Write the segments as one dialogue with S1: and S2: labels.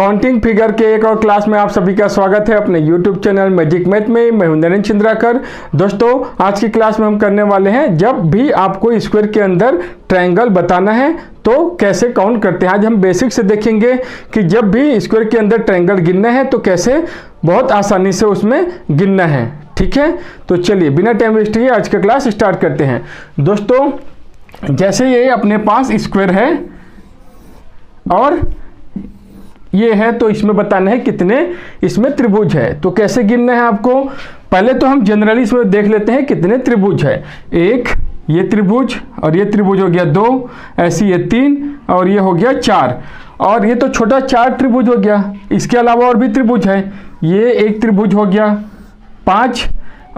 S1: Counting figure के एक और क्लास में आप सभी का स्वागत है अपने YouTube चैनल मैजिक मैथ में। मैं हूं नरेंद्र चंद्राकर। दोस्तों, आज की क्लास में हम करने वाले हैं जब भी आपको स्क्वायर के अंदर ट्रायंगल बताना है तो कैसे काउंट करते हैं। आज हम बेसिक से देखेंगे कि जब भी स्क्वायर के अंदर ट्रायंगल गिनना है तो कैसे बहुत आसानी से उसमें गिनना है। ठीक है, तो चलिए बिना टाइम वेस्ट किए आज का क्लास स्टार्ट करते हैं। दोस्तों, जैसे ये अपने पास स्क्वायर है और ये है तो इसमें बताना है कितने इसमें त्रिभुज है। तो कैसे गिनना है आपको, पहले तो हम जनरली इसमें देख लेते हैं कितने त्रिभुज है। एक ये त्रिभुज और ये त्रिभुज हो गया 2, ऐसी ये 3 और ये हो गया 4 और ये तो छोटा 4 त्रिभुज हो गया। इसके अलावा और भी त्रिभुज है। ये एक त्रिभुज हो गया 5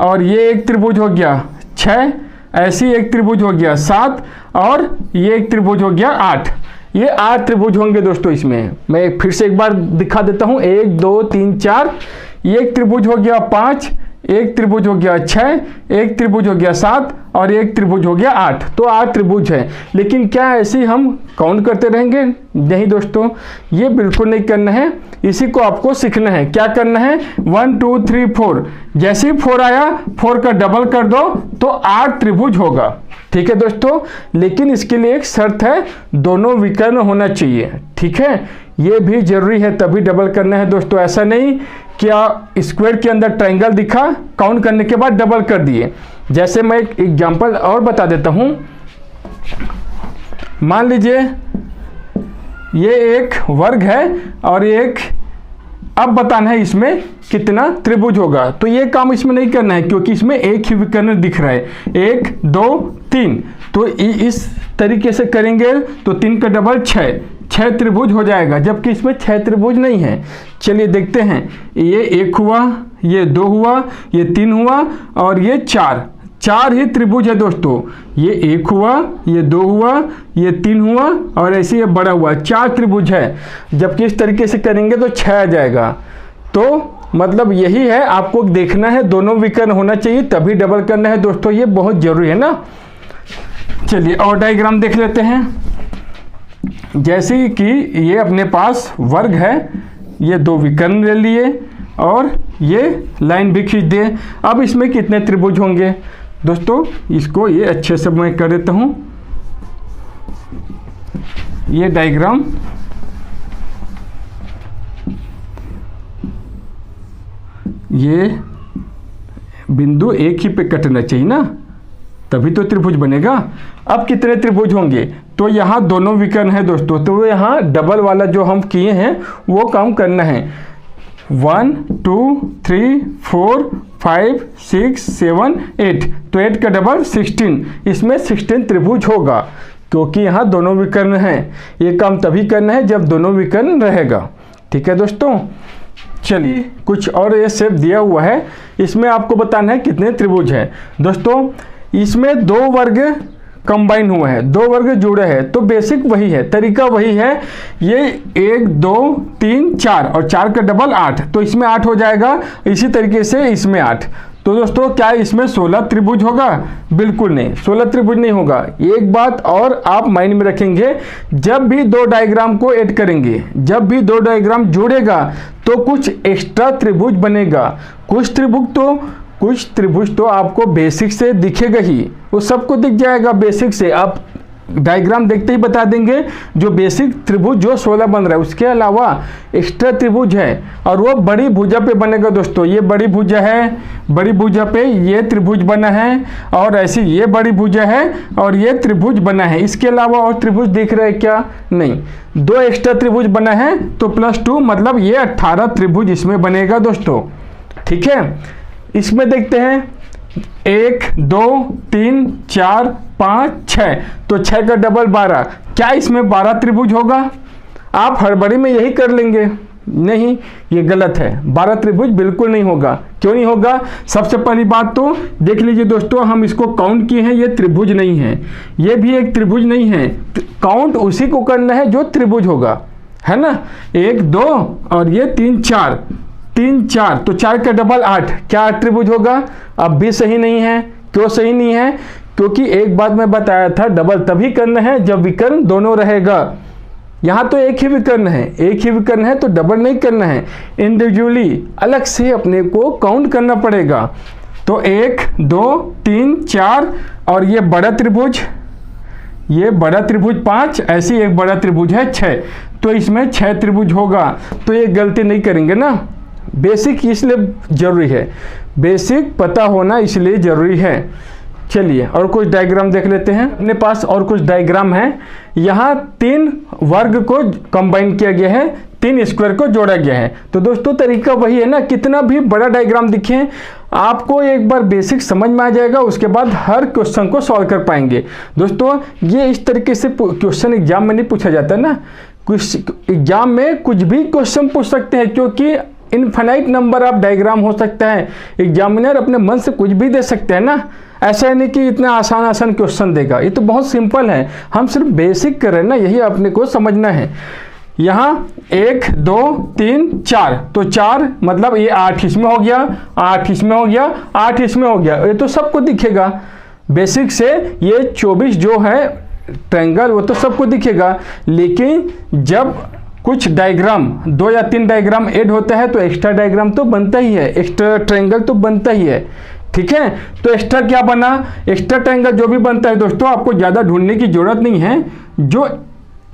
S1: और ये एक त्रिभुज हो गया 6, ऐसी एक त्रिभुज हो गया 7 और ये एक त्रिभुज हो गया 8। ये 8 त्रिभुज होंगे दोस्तों। इसमें मैं फिर से एक बार दिखा देता हूं, 1 2 3 4, ये एक त्रिभुज हो गया 5, एक त्रिभुज हो गया 6, एक त्रिभुज हो गया 7 और एक त्रिभुज हो गया 8। तो 8 त्रिभुज है। लेकिन क्या ऐसे हम काउंट करते रहेंगे? नहीं दोस्तों, ये बिल्कुल नहीं करना है। इसी को आपको सीखना है। क्या करना है, 1 2 3 4, जैसे ही 4 आया 4 का डबल कर दो तो 8 त्रिभुज होगा। ठीक है दोस्तों, लेकिन इसके लिए एक शर्त है, दोनों विकर्ण होना चाहिए। ठीक है, ये भी जरूरी है तभी डबल करना है दोस्तों। ऐसा नहीं कि स्क्वायर के अंदर ट्रायंगल दिखा, काउंट करने के बाद डबल कर दिए। जैसे मैं एक एग्जांपल और बता देता हूं। मान लीजिए ये एक वर्ग है और एक, अब बताना है इसमें कितना त्रिभुज होगा। तो ये काम इसमें नहीं करना है क्योंकि इसमें एक ही विकर्ण दिख रहा है, 1 2 3। तो इस तरीके से करेंगे तो 3 का डबल 6 त्रिभुज हो जाएगा, जबकि इसमें 6 त्रिभुज नहीं है। चलिए देखते हैं, ये 1 हुआ, ये 2 हुआ, ये 3 हुआ और ये 4 ही त्रिभुज है दोस्तों। ये 1 हुआ, ये 2 हुआ, ये 3 हुआ और ऐसे ये बड़ा हुआ, 4 त्रिभुज है। जबकि इस तरीके से करेंगे तो 6 आ जाएगा। तो मतलब यही है, आपको देखना है दोनों विकर्ण होना चाहिए तभी डबल करना है दोस्तों। ये बहुत जरूरी है ना। चलिए और डायग्राम देख लेते हैं। जैसे कि ये अपने पास वर्ग है, ये 2 विकर्ण ले लिए और ये लाइन भी खींच दे। अब इसमें कितने त्रिभुज होंगे दोस्तों, इसको ये अच्छे से मैं कर देता हूं। ये डायग्राम ये बिंदु एक ही पे कटना चाहिए ना, तभी तो त्रिभुज बनेगा। अब कितने त्रिभुज होंगे, तो यहाँ दोनों विकर्ण है दोस्तों। तो यहाँ डबल वाला जो हम किए हैं वो काम करना है। 1 2 3 4 5 6 7 8, तो 8 का डबल 16। इसमें 16 त्रिभुज होगा क्योंकि यहाँ दोनों विकर्ण हैं। ये काम तभी करना है जब दोनों विकर्ण रहेगा। ठीक है दोस्तों, चलिए कुछ और ये शेप दिया हुआ है, इसमें आपको बताना है कितने त्रिभुज हैं। दोस्तों, इसमें 2 वर्ग कंबाइन हुए हैं, 2 वर्ग जुड़े हैं। तो बेसिक वही है, तरीका वही है। ये 1 2 3 4 और 4 का डबल 8, तो इसमें 8 हो जाएगा। इसी तरीके से इसमें 8। तो दोस्तों, क्या इसमें 16 त्रिभुज होगा? बिल्कुल नहीं, 16 त्रिभुज नहीं होगा। एक बात और आप माइंड में रखेंगे, जब भी 2 डायग्राम को ऐड करेंगे, जब भी 2 डायग्राम जोड़ेगा तो कुछ एक्स्ट्रा त्रिभुज बनेगा। कुछ त्रिभुज तो आपको बेसिक से दिखेगा ही, वो सबको दिख जाएगा बेसिक से। आप डायग्राम देखते ही बता देंगे जो बेसिक त्रिभुज जो 16 बन रहा है, उसके अलावा एक्स्ट्रा त्रिभुज है और वो बड़ी भुजा पे बनेगा दोस्तों। ये बड़ी भुजा है, बड़ी भुजा पे ये त्रिभुज बना है और ऐसी ये बड़ी भुजा है और ये त्रिभुज बना है। इसके अलावा और त्रिभुज दिख रहा है क्या? नहीं, 2 एक्स्ट्रा त्रिभुज बना है तो +2, मतलब ये 18 त्रिभुज इसमें बनेगा दोस्तों। ठीक है, इसमें देखते हैं 1 2 3 4 5 6, तो 6 का डबल 12। क्या इसमें 12 त्रिभुज होगा? आप हड़बड़ी में यही कर लेंगे, नहीं, ये गलत है। 12 त्रिभुज बिल्कुल नहीं होगा। क्यों नहीं होगा? सबसे पहली बात तो देख लीजिए दोस्तों, हम इसको काउंट किए हैं, ये त्रिभुज नहीं है, ये भी एक त्रिभुज नहीं है। काउंट उसी को करना है जो त्रिभुज होगा, है ना। 1 2 और ये 3 4, 3 4, तो 4 का डबल 8, क्या 8 त्रिभुज होगा? अब भी सही नहीं है। क्यों सही नहीं है? क्योंकि एक बात मैं बताया था, डबल तभी करना है जब विकर्ण दोनों रहेगा। यहाँ तो एक ही विकर्ण है, एक ही विकर्ण है तो डबल नहीं करना है, इंडिविजुअली अलग से अपने को काउंट करना पड़ेगा। तो 1 2 3 4 और ये बड़ा त्रिभुज, ये बड़ा त्रिभुज 5, ऐसे एक बड़ा त्रिभुज है 6, तो इसमें 6 त्रिभुज होगा। तो ये गलती नहीं करेंगे ना। बेसिक इसलिए जरूरी है, बेसिक पता होना इसलिए जरूरी है। चलिए और कुछ डायग्राम देख लेते हैं। अपने पास और कुछ डायग्राम है। यहाँ 3 वर्ग को कंबाइन किया गया है, 3 स्क्वायर को जोड़ा गया है। तो दोस्तों तरीका वही है ना, कितना भी बड़ा डायग्राम दिखे आपको एक बार बेसिक समझ में आ जाएगा, उसके बाद हर क्वेश्चन को सॉल्व कर पाएंगे। दोस्तों ये इस तरीके से क्वेश्चन एग्जाम में नहीं पूछा जाता ना, कुछ एग्जाम में कुछ भी क्वेश्चन पूछ सकते हैं, क्योंकि इनफाइनाइट नंबर ऑफ डायग्राम हो सकता है। एग्जामिनर अपने मन से कुछ भी दे सकते हैं ना, ऐसा नहीं कि इतना आसान क्वेश्चन देगा। ये तो बहुत सिंपल है, हम सिर्फ बेसिक कर रहे हैं ना, यही अपने को समझना है। यहाँ 1 2 3 4, तो 4 मतलब ये 8 इसमें हो गया, 8 इसमें हो गया, 8 इसमें हो गया, ये तो सबको दिखेगा बेसिक से। ये 24 जो है ट्रायंगल वो तो सबको दिखेगा, लेकिन जब कुछ डायग्राम 2 या 3 डायग्राम ऐड होता है तो एक्स्ट्रा डायग्राम तो बनता ही है, एक्स्ट्रा ट्रायंगल तो बनता ही है। ठीक है, तो एक्स्ट्रा क्या बना, एक्स्ट्रा ट्रायंगल जो भी बनता है दोस्तों आपको ज़्यादा ढूंढने की जरूरत नहीं है। जो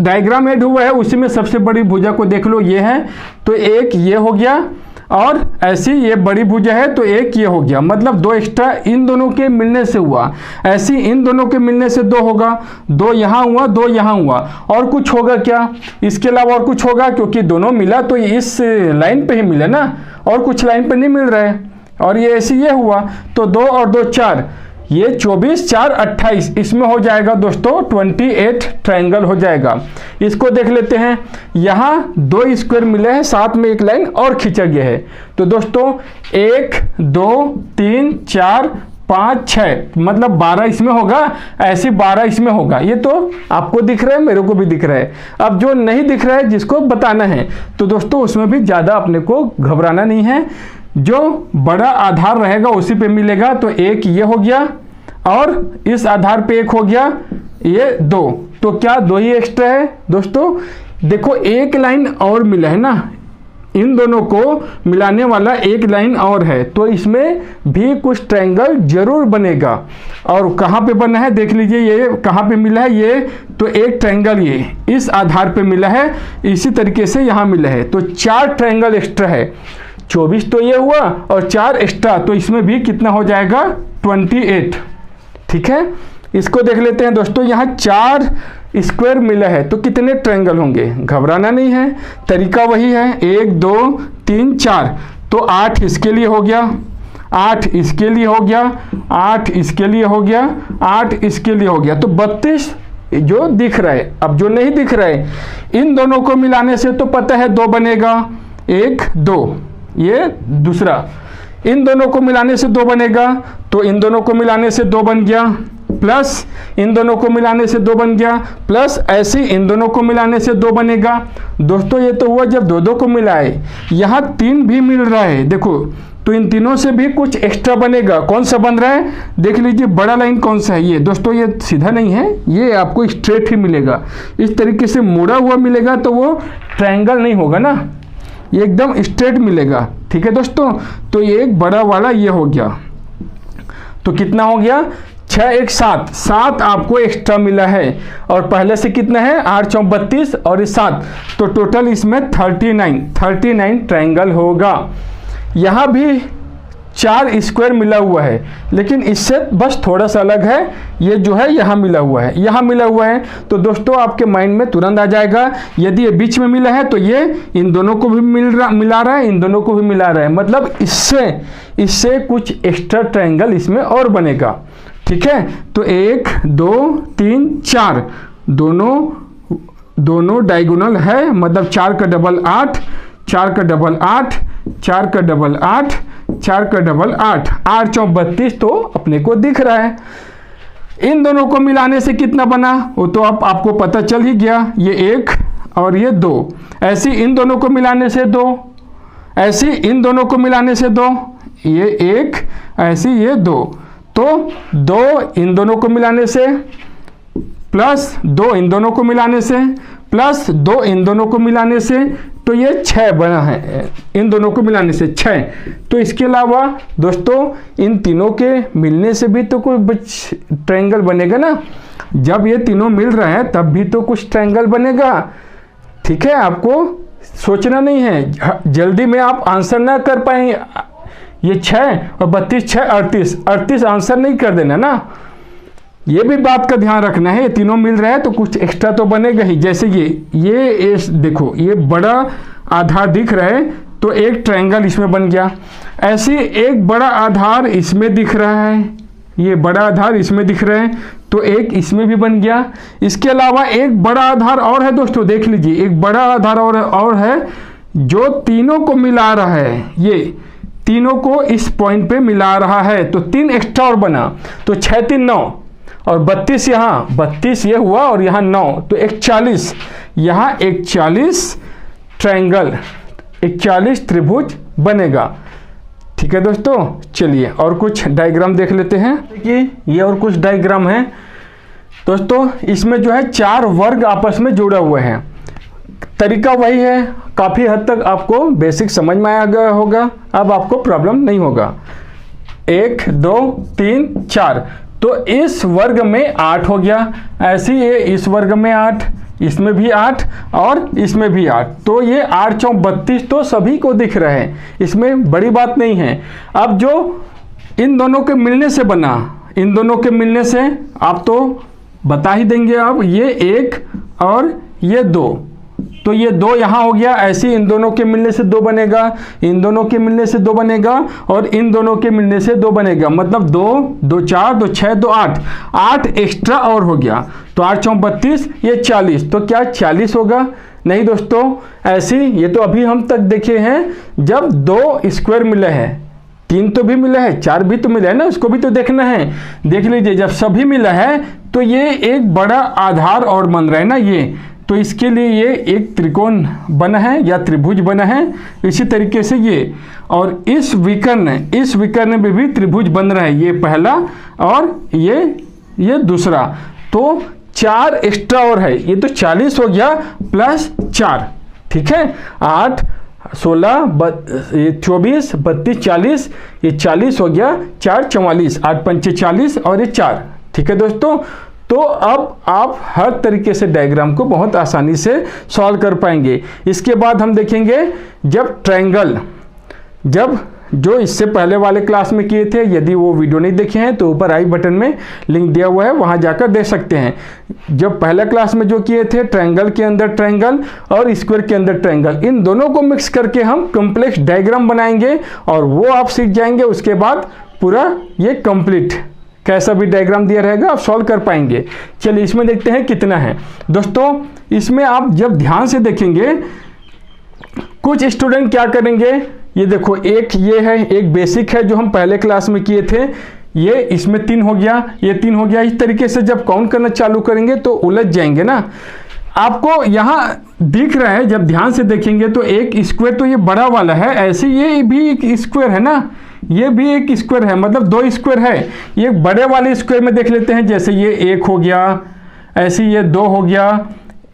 S1: डायग्राम ऐड हुआ है उसी में सबसे बड़ी भुजा को देख लो, ये है, तो एक ये हो गया, और ऐसी ये बड़ी भुजा है तो एक ये हो गया, मतलब 2 एक्स्ट्रा इन दोनों के मिलने से हुआ। ऐसी इन दोनों के मिलने से 2 होगा, 2 यहाँ हुआ, 2 यहाँ हुआ। और कुछ होगा क्या, इसके अलावा और कुछ होगा, क्योंकि दोनों मिला तो इस लाइन पे ही मिला ना, और कुछ लाइन पे नहीं मिल रहा है। और ये ऐसे ये हुआ, तो 2 और 2 4, ये 24 4 28, इसमें हो जाएगा दोस्तों 28 ट्रायंगल हो जाएगा। इसको देख लेते हैं, यहाँ 2 स्क्वायर मिले हैं, साथ में एक लाइन और खींचा गया है। तो दोस्तों 1 2 3 4 5 6, मतलब 12 इसमें होगा, ऐसे 12 इसमें होगा। ये तो आपको दिख रहा है, मेरे को भी दिख रहा है। अब जो नहीं दिख रहा है जिसको बताना है, तो दोस्तों उसमें भी ज़्यादा अपने को घबराना नहीं है, जो बड़ा आधार रहेगा उसी पे मिलेगा। तो एक ये हो गया, और इस आधार पे एक हो गया, ये 2, तो क्या 2 ही एक्स्ट्रा है दोस्तों। देखो एक लाइन और मिला है ना, इन दोनों को मिलाने वाला एक लाइन और है, तो इसमें भी कुछ ट्रायंगल जरूर बनेगा। और कहाँ पे बना है देख लीजिए, ये कहाँ पे मिला है, ये तो एक ट्रायंगल ये इस आधार पे मिला है, इसी तरीके से यहाँ मिला है, तो 4 ट्रायंगल एक्स्ट्रा है। 24 तो ये हुआ और 4 एक्स्ट्रा, तो इसमें भी कितना हो जाएगा 28। ठीक है, इसको देख लेते हैं दोस्तों। यहाँ 4 स्क्वायर मिला है तो कितने ट्रायंगल होंगे, घबराना नहीं है, तरीका वही है, 1 2 3 4, तो 8 इसके लिए हो गया, 8 इसके लिए हो गया, 8 इसके लिए हो गया, 8 इसके लिए हो गया, तो 32 जो दिख रहा है। अब जो नहीं दिख रहा है, इन दोनों को मिलाने से तो पता है 2 बनेगा, 1 2, ये दूसरा, इन दोनों को मिलाने से 2 बनेगा, तो इन दोनों को मिलाने से 2 बन गया, प्लस इन दोनों को मिलाने से 2 बन गया, प्लस ऐसे इन दोनों को मिलाने से 2 बनेगा। दोस्तों ये तो हुआ जब 2 को मिलाए, यहाँ 3 भी मिल रहा है देखो, तो इन तीनों से भी कुछ एक्स्ट्रा बनेगा। कौन सा बन रहा है देख लीजिए, बड़ा लाइन कौन सा है, ये दोस्तों ये सीधा नहीं है, ये आपको स्ट्रेट ही मिलेगा। इस तरीके से मुड़ा हुआ मिलेगा तो वो ट्रायंगल नहीं होगा ना, ये एकदम स्ट्रेट मिलेगा। ठीक है दोस्तों, तो ये एक बड़ा वाला ये हो गया, तो कितना हो गया 6 1 7, 7 आपको एक्स्ट्रा मिला है, और पहले से कितना है 8 4 32 और ये 7, तो टोटल इसमें 39 ट्रायंगल होगा। यहाँ भी 4 स्क्वायर मिला हुआ है, लेकिन इससे बस थोड़ा सा अलग है, ये जो है यहाँ मिला हुआ है, यहाँ मिला हुआ है। तो दोस्तों आपके माइंड में तुरंत आ जाएगा, यदि ये बीच में मिला है तो ये इन दोनों को भी मिला रहा है, इन दोनों को भी मिला रहा है, मतलब इससे कुछ एक्स्ट्रा ट्रायंगल इसमें और बनेगा। ठीक है, तो 1 2 3 4 दोनों डायगोनल है, मतलब 4 का डबल 8, 4 का डबल 8, 4 का डबल 8, 4 का डबल 8, 8 4 32, तो अपने को दिख रहा है। इन दोनों को मिलाने से कितना बना वो तो अब आपको पता चल ही गया, ये 1 और ये 2, ऐसे इन दोनों को मिलाने से 2, ऐसे इन दोनों को मिलाने से 2, ये 1, ऐसे ये 2, तो 2 इन दोनों को मिलाने से, प्लस 2 इन दोनों को मिलाने से, प्लस 2 इन दोनों को मिलाने से, तो ये 6 बना है, इन दोनों को मिलाने से 6। तो इसके अलावा दोस्तों इन तीनों के मिलने से भी तो कोई ट्रायंगल बनेगा ना, जब ये तीनों मिल रहे हैं तब भी तो कुछ ट्रायंगल बनेगा। ठीक है, आपको सोचना नहीं है, जल्दी में आप आंसर ना कर पाए। ये 6 और 32 6 38 आंसर नहीं कर देना ना, ये भी बात का ध्यान रखना है। ये तीनों मिल रहे हैं तो कुछ एक्स्ट्रा तो बनेगा ही। जैसे ये देखो, ये बड़ा आधार दिख रहा है तो एक ट्रायंगल इसमें बन गया। ऐसे एक बड़ा आधार इसमें दिख रहा है, ये बड़ा आधार इसमें दिख रहा है तो एक इसमें भी बन गया। इसके अलावा एक बड़ा आधार और है दोस्तों, देख लीजिए, एक बड़ा आधार और है जो तीनों को मिला रहा है, ये तीनों को इस पॉइंट पे मिला रहा है, तो 3 एक्स्ट्रा और बना। तो 6 3 9 और 32 यहाँ, 32 ये हुआ और यहाँ 9, तो 41, यहाँ 41 ट्रायंगल, 41 त्रिभुज बनेगा। ठीक है दोस्तों, चलिए और कुछ डायग्राम देख लेते हैं। देखिए ये और कुछ डायग्राम है दोस्तों, इसमें जो है 4 वर्ग आपस में जुड़े हुए हैं। तरीका वही है, काफ़ी हद तक आपको बेसिक समझ में आ गया होगा, अब आपको प्रॉब्लम नहीं होगा। 1 2 3 4, तो इस वर्ग में 8 हो गया, ऐसे ये इस वर्ग में 8, इसमें भी 8 और इसमें भी 8, तो ये 8 चौक 32 तो सभी को दिख रहा है, इसमें बड़ी बात नहीं है। अब जो इन दोनों के मिलने से बना, इन दोनों के मिलने से आप तो बता ही देंगे आप, ये 1 और ये 2, तो ये 2 यहाँ हो गया। ऐसे इन दोनों के मिलने से 2 बनेगा, इन दोनों के मिलने से 2 बनेगा और इन दोनों के मिलने से 2 बनेगा, मतलब 2 2 4 2 6 2 8, 8 एक्स्ट्रा और हो गया, तो 8 चौक 32, ये 40, तो क्या 40 होगा? नहीं दोस्तों, ऐसी ये तो अभी हम तक देखे हैं जब 2 स्क्वायर मिले हैं, 3 तो भी मिला है, 4 भी तो मिला है ना, उसको भी तो देखना है। देख लीजिए, जब सभी मिला है तो ये एक बड़ा आधार और बन रहा है ना, ये तो इसके लिए ये एक त्रिकोण बना है या त्रिभुज बना है। इसी तरीके से ये और इस विकर्ण में भी त्रिभुज बन रहा है, ये पहला और ये दूसरा, तो 4 एक्स्ट्रा और है, ये तो 40 हो गया प्लस 4। ठीक है, 8 16 24 32 40, ये 40 हो गया, 4 44, 8 5 40 और ये 4। ठीक है दोस्तों, तो अब आप हर तरीके से डायग्राम को बहुत आसानी से सॉल्व कर पाएंगे। इसके बाद हम देखेंगे जब ट्रायंगल, जब जो इससे पहले वाले क्लास में किए थे, यदि वो वीडियो नहीं देखे हैं तो ऊपर आई बटन में लिंक दिया हुआ है, वहां जाकर देख सकते हैं। जब पहला क्लास में जो किए थे, ट्रायंगल के अंदर ट्रायंगल और स्क्वायर के अंदर ट्रायंगल, इन दोनों को मिक्स करके हम कॉम्प्लेक्स डायग्राम बनाएंगे और वो आप सीख जाएंगे। उसके बाद पूरा ये कंप्लीट कैसा भी डायग्राम दिया रहेगा आप सॉल्व कर पाएंगे। चलिए इसमें देखते हैं कितना है दोस्तों। इसमें आप जब ध्यान से देखेंगे, कुछ स्टूडेंट क्या करेंगे, ये देखो, एक ये है, एक बेसिक है जो हम पहले क्लास में किए थे, ये इसमें 3 हो गया, ये 3 हो गया। इस तरीके से जब काउंट करना चालू करेंगे तो उलझ जाएंगे ना। आपको यहाँ दिख रहा है, जब ध्यान से देखेंगे तो एक स्क्वायर तो ये बड़ा वाला है, ऐसे ये भी एक स्क्वायर है ना, ये भी एक स्क्वायर है, मतलब 2 स्क्वायर है। ये बड़े वाले स्क्वायर में देख लेते हैं, जैसे ये 1 हो गया, ऐसे ये 2 हो गया,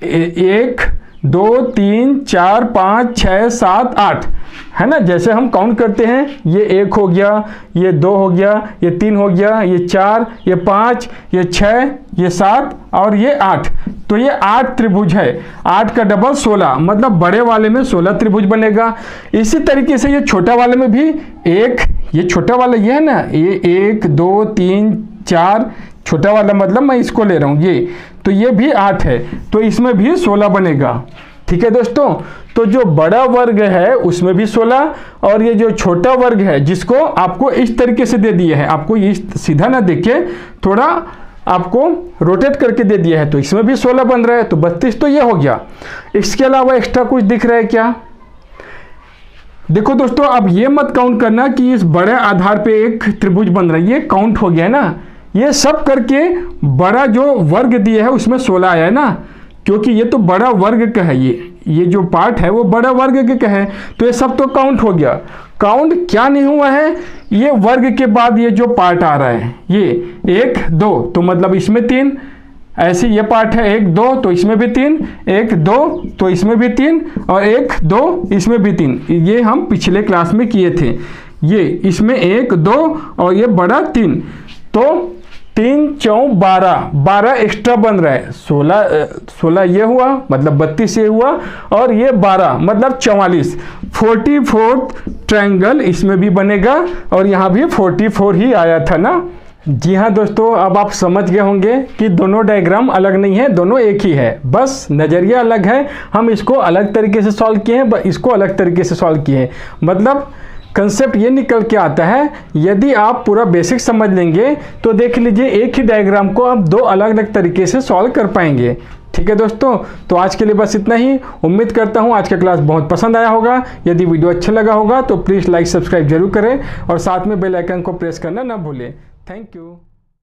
S1: 1 2 3 4 5 6 7 8 है ना। जैसे हम काउंट करते हैं, ये 1 हो गया, ये 2 हो गया, ये 3 हो गया, ये 4, ये 5, ये 6, ये 7 और ये 8, तो ये 8 त्रिभुज है। 8 का डबल 16, मतलब बड़े वाले में 16 त्रिभुज बनेगा। इसी तरीके से ये छोटा वाले में भी एक, ये छोटा वाला ये है ना, ये 1 2 3 4, छोटा वाला मतलब मैं इसको ले रहा हूँ ये, तो ये भी 8 है, तो इसमें भी 16 बनेगा। ठीक है दोस्तों, तो जो बड़ा वर्ग है उसमें भी 16 और ये जो छोटा वर्ग है जिसको आपको इस तरीके से दे दिया है, आपको ये सीधा ना देखे, थोड़ा आपको रोटेट करके दे दिया है, तो इसमें भी 16 बन रहा है, तो 32 तो ये हो गया। इसके अलावा एक्स्ट्रा कुछ दिख रहा है क्या? देखो दोस्तों, अब ये मत काउंट करना कि इस बड़े आधार पे एक त्रिभुज बन रहा है, ये काउंट हो गया है ना। ये सब करके बड़ा जो वर्ग दिया है उसमें 16 आया है ना, क्योंकि ये तो बड़ा वर्ग का है, ये जो पार्ट है वो बड़ा वर्ग का है, तो ये सब तो काउंट हो गया। काउंट क्या नहीं हुआ है, ये वर्ग के बाद ये जो पार्ट आ रहा है, ये 1 2, तो मतलब इसमें 3, ऐसे ये पार्ट है 1 2 तो इसमें भी 3, 1 2 तो इसमें भी 3 और 1 2 इसमें भी 3। ये हम पिछले क्लास में किए थे। ये इसमें 1 2 और ये बड़ा 3, तो 3 4 12, 12 एक्स्ट्रा बन रहा है। 16 ये हुआ मतलब 32 ये हुआ और ये 12 मतलब 44। 44th ट्रायंगल इसमें भी बनेगा और यहाँ भी 44 ही आया था ना। जी हाँ दोस्तों, अब आप समझ गए होंगे कि दोनों डायग्राम अलग नहीं है, दोनों एक ही है, बस नज़रिया अलग है। हम इसको अलग तरीके से सॉल्व किए हैं, इसको अलग तरीके से सॉल्व किए हैं। मतलब कंसेप्ट ये निकल के आता है, यदि आप पूरा बेसिक समझ लेंगे तो देख लीजिए एक ही डायग्राम को आप 2 अलग अलग तरीके से सॉल्व कर पाएंगे। ठीक है दोस्तों, तो आज के लिए बस इतना ही। उम्मीद करता हूँ आज का क्लास बहुत पसंद आया होगा। यदि वीडियो अच्छा लगा होगा तो प्लीज़ लाइक सब्सक्राइब जरूर करें और साथ में बेल आइकन को प्रेस करना ना भूलें। Thank you.